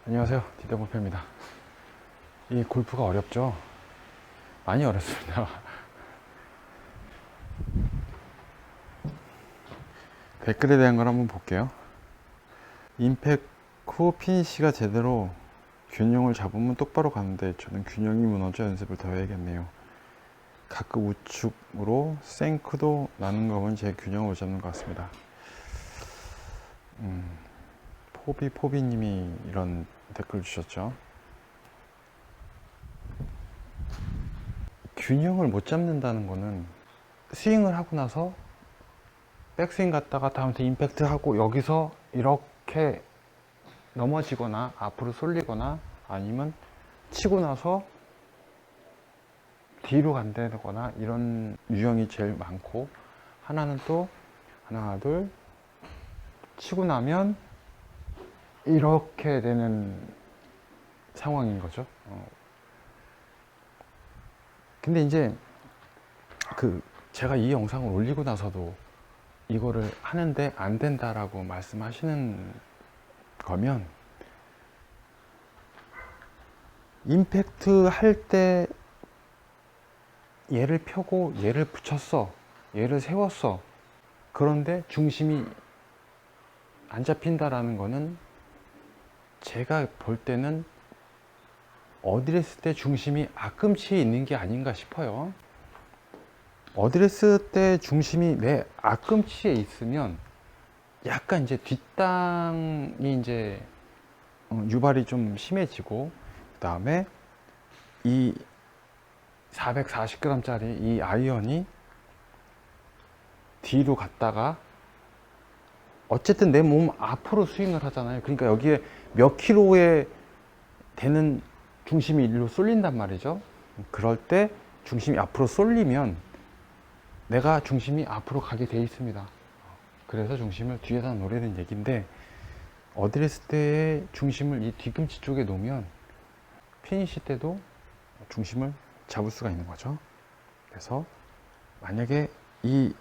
안녕하세요, 디더골프입니다. 이 골프가 어렵죠? 많이 어렵습니다. 댓글에 대한 걸 한번 볼게요. 임팩 후 피니시가 제대로 균형을 잡으면 똑바로 가는데 저는 균형이 무너져 연습을 더 해야겠네요. 가끔 우측으로 생크도 나는 거 보면 제 균형을 못 잡는 것 같습니다. 포비님이 이런 댓글 주셨죠. 균형을 못 잡는다는 거는 스윙을 하고 나서 백스윙 갔다가 다음부터 임팩트 하고 여기서 이렇게 넘어지거나 앞으로 쏠리거나 아니면 치고 나서 뒤로 간다거나 이런 유형이 제일 많고, 하나는 또 하나 둘 치고 나면 이렇게 되는 상황인 거죠. 근데 이제 제가 이 영상을 올리고 나서도 이거를 하는데 안 된다라고 말씀하시는 거면, 임팩트 할 때 얘를 펴고 얘를 붙였어, 얘를 세웠어, 그런데 중심이 안 잡힌다라는 거는 제가 볼 때는 어드레스 때 중심이 앞꿈치에 있는 게 아닌가 싶어요. 어드레스 때 중심이 내 앞꿈치에 있으면 약간 이제 뒷땅이 이제 유발이 좀 심해지고, 그 다음에 이 440g 짜리 이 아이언이 뒤로 갔다가 어쨌든 내 몸 앞으로 스윙을 하잖아요. 그러니까 여기에 몇 킬로에 되는 중심이 일로 쏠린단 말이죠. 그럴 때 중심이 앞으로 쏠리면 내가 중심이 앞으로 가게 돼 있습니다. 그래서 중심을 뒤에다 놓으라는 얘기인데, 어드레스 때의 중심을 이 뒤꿈치 쪽에 놓으면 피니시 때도 중심을 잡을 수가 있는 거죠. 그래서 만약에 이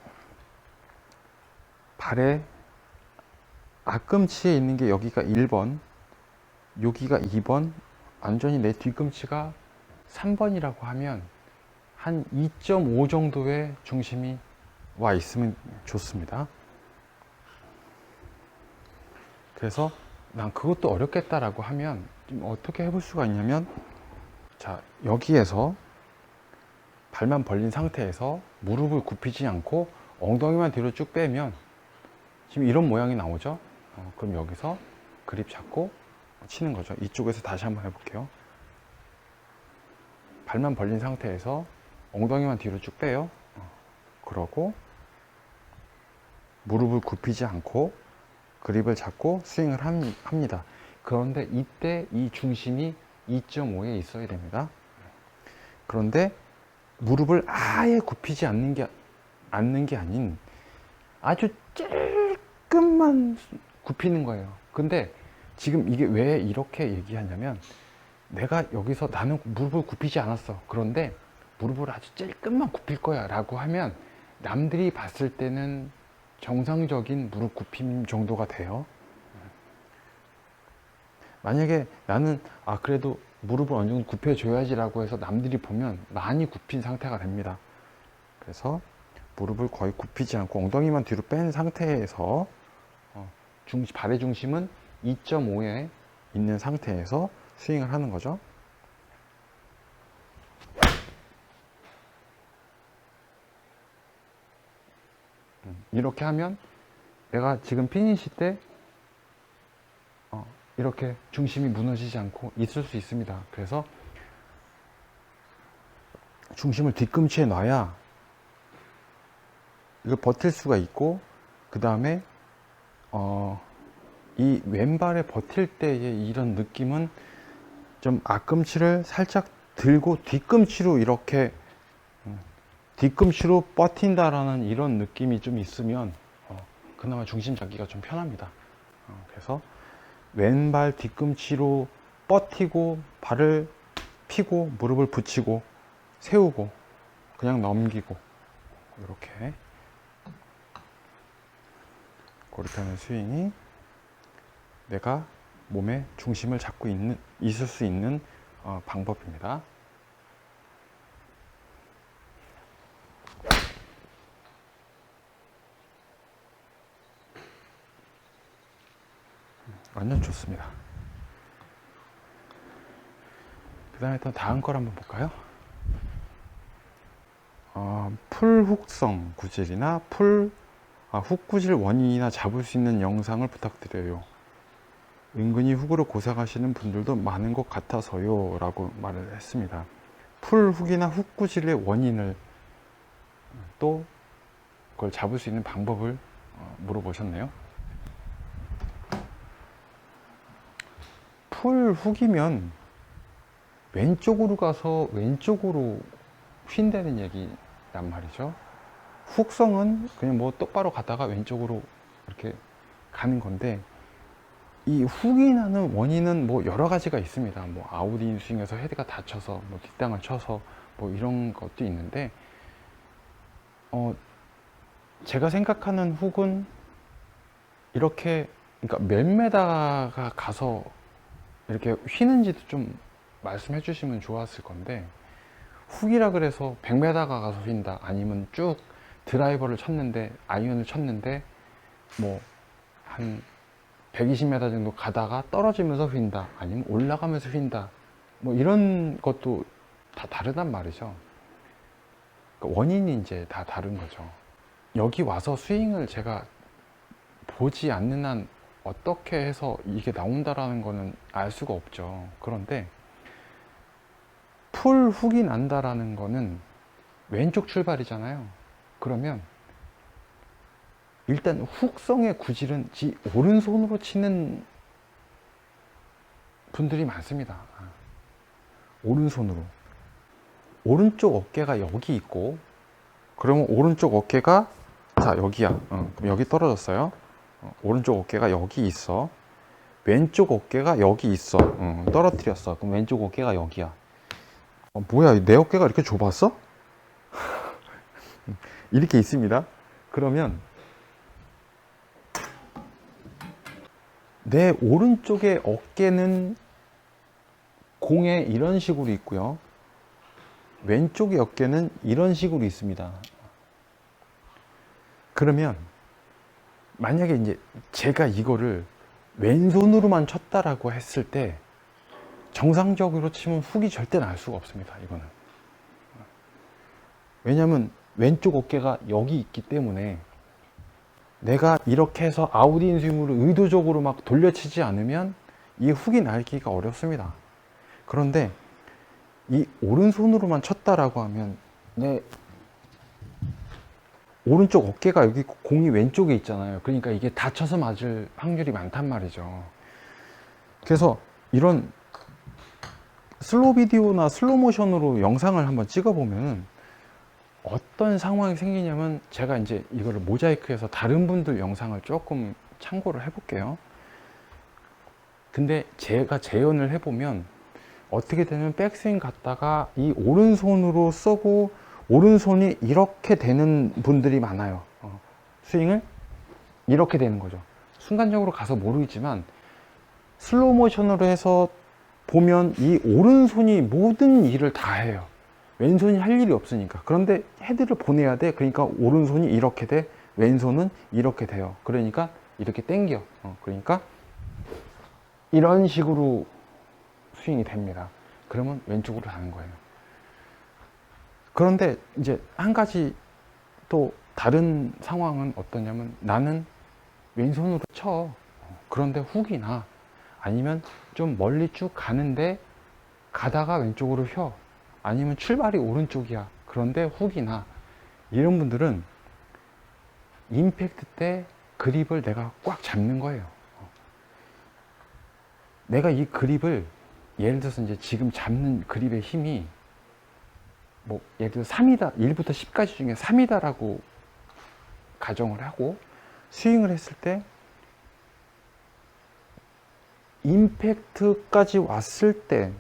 발의 앞꿈치에 있는 게 여기가 1번, 여기가 2번, 완전히 내 뒤꿈치가 3번이라고 하면 한 2.5 정도의 중심이 와 있으면 좋습니다. 그래서 난 그것도 어렵겠다라고 하면 좀 어떻게 해볼 수가 있냐면, 자, 여기에서 발만 벌린 상태에서 무릎을 굽히지 않고 엉덩이만 뒤로 쭉 빼면 지금 이런 모양이 나오죠. 그럼 여기서 그립 잡고 치는 거죠. 이쪽에서 다시 한번 해볼게요. 발만 벌린 상태에서 엉덩이만 뒤로 쭉 빼요. 그러고 무릎을 굽히지 않고 그립을 잡고 스윙을 합니다. 그런데 이때 이 중심이 2.5에 있어야 됩니다. 그런데 무릎을 아예 굽히지 않는 게 아닌 아주 조금만 굽히는 거예요. 근데 지금 이게 왜 이렇게 얘기하냐면, 내가 여기서 나는 무릎을 굽히지 않았어, 그런데 무릎을 아주 조금만 굽힐 거야 라고 하면 남들이 봤을 때는 정상적인 무릎 굽힘 정도가 돼요. 만약에 나는 그래도 무릎을 어느 정도 굽혀줘야지 라고 해서 남들이 보면 많이 굽힌 상태가 됩니다. 그래서 무릎을 거의 굽히지 않고 엉덩이만 뒤로 뺀 상태에서 발의 중심은 2.5에 있는 상태에서 스윙을 하는 거죠. 이렇게 하면 내가 지금 피니시 때 이렇게 중심이 무너지지 않고 있을 수 있습니다. 그래서 중심을 뒤꿈치에 놔야 이걸 버틸 수가 있고, 그 다음에 이 왼발에 버틸 때의 이런 느낌은 좀 앞꿈치를 살짝 들고 뒤꿈치로 이렇게 뒤꿈치로 버틴다라는 이런 느낌이 좀 있으면 그나마 중심 잡기가 좀 편합니다. 그래서 왼발 뒤꿈치로 버티고 발을 피고 무릎을 붙이고 세우고 그냥 넘기고, 이렇게 그렇게 하는 스윙이 내가 몸의 중심을 잡고 있을 수 있는 방법입니다. 완전 좋습니다. 그 다음에 또 다음 걸 한번 볼까요? 풀훅성 구질이나 훅 구질 원인이나 잡을 수 있는 영상을 부탁드려요. 은근히 훅으로 고생하시는 분들도 많은 것 같아서요 라고 말을 했습니다. 풀훅이나 훅 구질의 원인을 또 그걸 잡을 수 있는 방법을 물어보셨네요. 풀훅이면 왼쪽으로 가서 왼쪽으로 휜다는 얘기란 말이죠. 훅성은 그냥 뭐 똑바로 가다가 왼쪽으로 이렇게 가는 건데, 이 훅이 나는 원인은 뭐 여러 가지가 있습니다. 뭐 아웃 인스윙에서 헤드가 다쳐서 뭐 뒷땅을 쳐서 뭐 이런 것도 있는데, 제가 생각하는 훅은 이렇게, 그러니까 몇 메다가 가서 이렇게 휘는지도 좀 말씀해 주시면 좋았을 건데, 훅이라 그래서 100m가 가서 휜다, 아니면 쭉 드라이버를 쳤는데, 아이언을 쳤는데 뭐 한 120m 정도 가다가 떨어지면서 휜다, 아니면 올라가면서 휜다, 뭐 이런 것도 다 다르단 말이죠. 그러니까 원인이 이제 다 다른 거죠. 여기 와서 스윙을 제가 보지 않는 한 어떻게 해서 이게 나온다라는 거는 알 수가 없죠. 그런데 풀 훅이 난다라는 거는 왼쪽 출발이잖아요. 그러면 일단 훅성의 구질은 오른손으로 치는 분들이 많습니다. 오른손으로. 오른쪽 어깨가 여기 있고, 그러면 오른쪽 어깨가, 자, 여기야. 그럼 여기 떨어졌어요. 오른쪽 어깨가 여기 있어. 왼쪽 어깨가 여기 있어. 떨어뜨렸어. 그럼 왼쪽 어깨가 여기야. 뭐야, 내 어깨가 이렇게 좁았어? 이렇게 있습니다. 그러면 내 오른쪽의 어깨는 공에 이런 식으로 있고요, 왼쪽의 어깨는 이런 식으로 있습니다. 그러면 만약에 이제 제가 이거를 왼손으로만 쳤다라고 했을 때, 정상적으로 치면 훅이 절대 날 수가 없습니다. 이거는. 왜냐면 왼쪽 어깨가 여기 있기 때문에, 내가 이렇게 해서 아웃인 스윙으로 의도적으로 막 돌려치지 않으면 이 훅이 날기가 어렵습니다. 그런데 이 오른손으로만 쳤다라고 하면 내 오른쪽 어깨가 여기 있고 공이 왼쪽에 있잖아요. 그러니까 이게 다쳐서 맞을 확률이 많단 말이죠. 그래서 이런 슬로우 비디오나 슬로우 모션으로 영상을 한번 찍어보면 어떤 상황이 생기냐면, 제가 이제 이거를 모자이크해서 다른 분들 영상을 조금 참고를 해볼게요. 근데 제가 재현을 해보면 어떻게 되면 백스윙 갔다가 이 오른손으로 쏘고 오른손이 이렇게 되는 분들이 많아요. 스윙을 이렇게 되는 거죠. 순간적으로 가서 모르겠지만 슬로우 모션으로 해서 보면 이 오른손이 모든 일을 다 해요. 왼손이 할 일이 없으니까. 그런데 헤드를 보내야 돼. 그러니까 오른손이 이렇게 돼, 왼손은 이렇게 돼요. 그러니까 이렇게 당겨. 그러니까 이런 식으로 스윙이 됩니다. 그러면 왼쪽으로 가는 거예요. 그런데 이제 한 가지 또 다른 상황은 어떠냐면, 나는 왼손으로 쳐. 그런데 훅이 나. 아니면 좀 멀리 쭉 가는데 가다가 왼쪽으로 휘어. 아니면 출발이 오른쪽이야. 그런데 훅이 나. 이런 분들은 임팩트 때 그립을 내가 꽉 잡는 거예요. 내가 이 그립을, 예를 들어서 이제 지금 잡는 그립의 힘이 뭐 예를 들어서 3이다, 1부터 10까지 중에 3이다라고 가정을 하고 스윙을 했을 때, 임팩트까지 왔을 때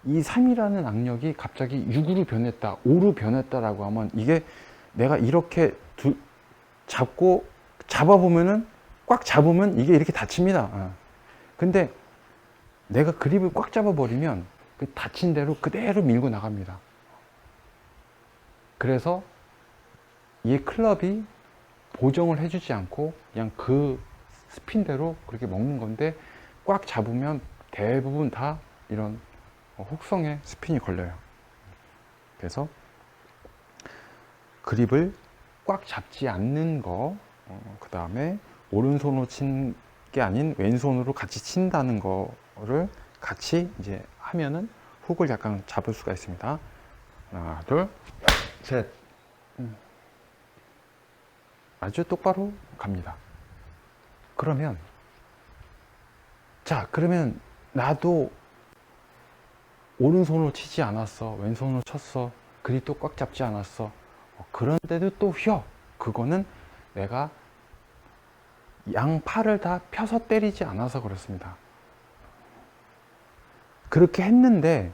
이 3이라는 악력이 갑자기 6으로 변했다, 5로 변했다라고 하면, 이게 내가 이렇게 잡고 잡아보면은, 꽉 잡으면 이게 이렇게 닫힙니다. 근데 내가 그립을 꽉 잡아버리면 그 다친 대로 그대로 밀고 나갑니다. 그래서 이 클럽이 보정을 해주지 않고 그냥 그 스핀대로 그렇게 먹는 건데, 꽉 잡으면 대부분 다 이런 혹성의 스핀이 걸려요. 그래서 그립을 꽉 잡지 않는 거, 그 다음에 오른손으로 친 게 아닌 왼손으로 같이 친다는 거를 같이 이제 하면은 훅을 약간 잡을 수가 있습니다. 하나, 둘, 셋. 아주 똑바로 갑니다. 그러면, 자, 그러면 나도 오른손으로 치지 않았어. 왼손으로 쳤어. 그립도 꽉 잡지 않았어. 그런데도 또 휘어. 그거는 내가 양팔을 다 펴서 때리지 않아서 그렇습니다. 그렇게 했는데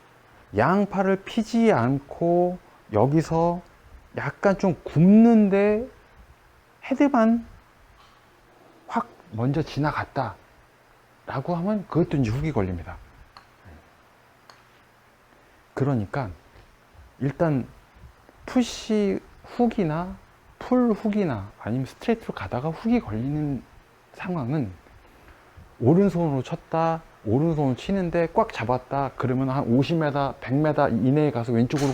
양팔을 피지 않고 여기서 약간 좀 굽는데 헤드만 확 먼저 지나갔다 라고 하면 그것도 이제 훅이 걸립니다. 그러니까 일단 푸시 훅이나 풀 훅이나 아니면 스트레이트로 가다가 훅이 걸리는 상황은, 오른손으로 쳤다, 오른손으로 치는데 꽉 잡았다 그러면 한 50m, 100m 이내에 가서 왼쪽으로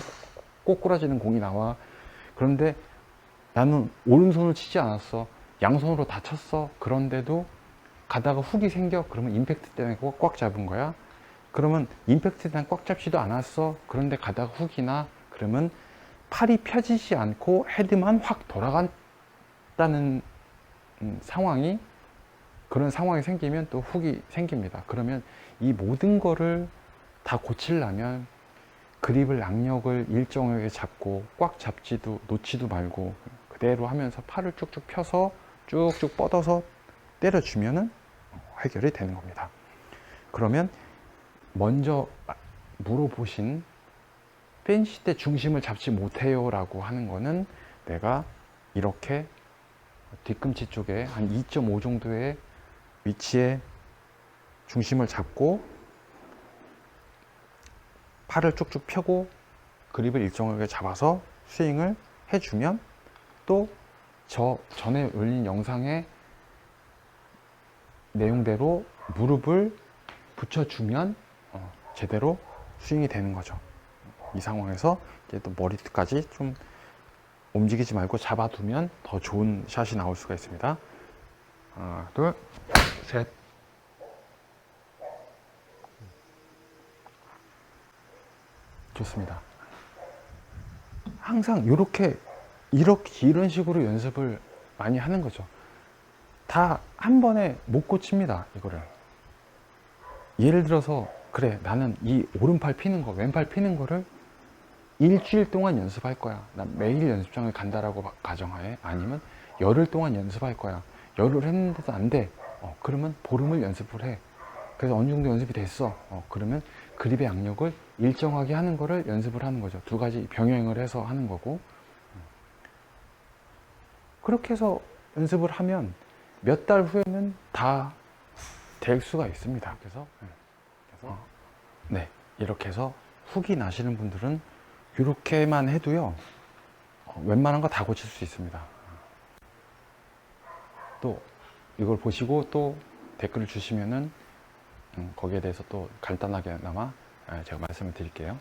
꼬꾸라지는 공이 나와. 그런데 나는 오른손으로 치지 않았어, 양손으로 다 쳤어. 그런데도 가다가 훅이 생겨. 그러면 임팩트 때문에 꽉 잡은 거야. 그러면 임팩트 때문에 꽉 잡지도 않았어. 그런데 가다가 훅이나, 그러면 팔이 펴지지 않고 헤드만 확 돌아간다는 상황이, 그런 상황이 생기면 또 훅이 생깁니다. 그러면 이 모든 거를 다 고치려면 그립을 악력을 일정하게 잡고 꽉 잡지도 놓지도 말고 그대로 하면서 팔을 쭉쭉 펴서 쭉쭉 뻗어서 때려주면은 해결이 되는 겁니다. 그러면 먼저 물어보신 펜시 때 중심을 잡지 못해요 라고 하는 거는, 내가 이렇게 뒤꿈치 쪽에 한 2.5 정도의 위치에 중심을 잡고 팔을 쭉쭉 펴고 그립을 일정하게 잡아서 스윙을 해주면, 또 저 전에 올린 영상의 내용대로 무릎을 붙여주면 제대로 스윙이 되는 거죠. 이 상황에서 이제 또 머리끝까지 좀 움직이지 말고 잡아두면 더 좋은 샷이 나올 수가 있습니다. 하나, 둘, 셋. 좋습니다. 항상 이렇게 이런 식으로 연습을 많이 하는 거죠. 다 한 번에 못 고칩니다, 이거를. 예를 들어서, 그래, 나는 이 오른팔 피는 거, 왼팔 피는 거를 일주일 동안 연습할 거야. 난 매일 연습장을 간다라고 가정하에, 아니면 열흘 동안 연습할 거야. 열흘 했는데도 안 돼. 그러면 보름을 연습을 해. 그래서 어느 정도 연습이 됐어. 그러면 그립의 악력을 일정하게 하는 거를 연습을 하는 거죠. 두 가지 병행을 해서 하는 거고. 그렇게 해서 연습을 하면 몇 달 후에는 다 될 수가 있습니다. 그래서 네, 이렇게 해서 훅이 나시는 분들은 이렇게만 해도요, 웬만한 거 다 고칠 수 있습니다. 또 이걸 보시고 또 댓글을 주시면은 거기에 대해서 또 간단하게나마 제가 말씀을 드릴게요.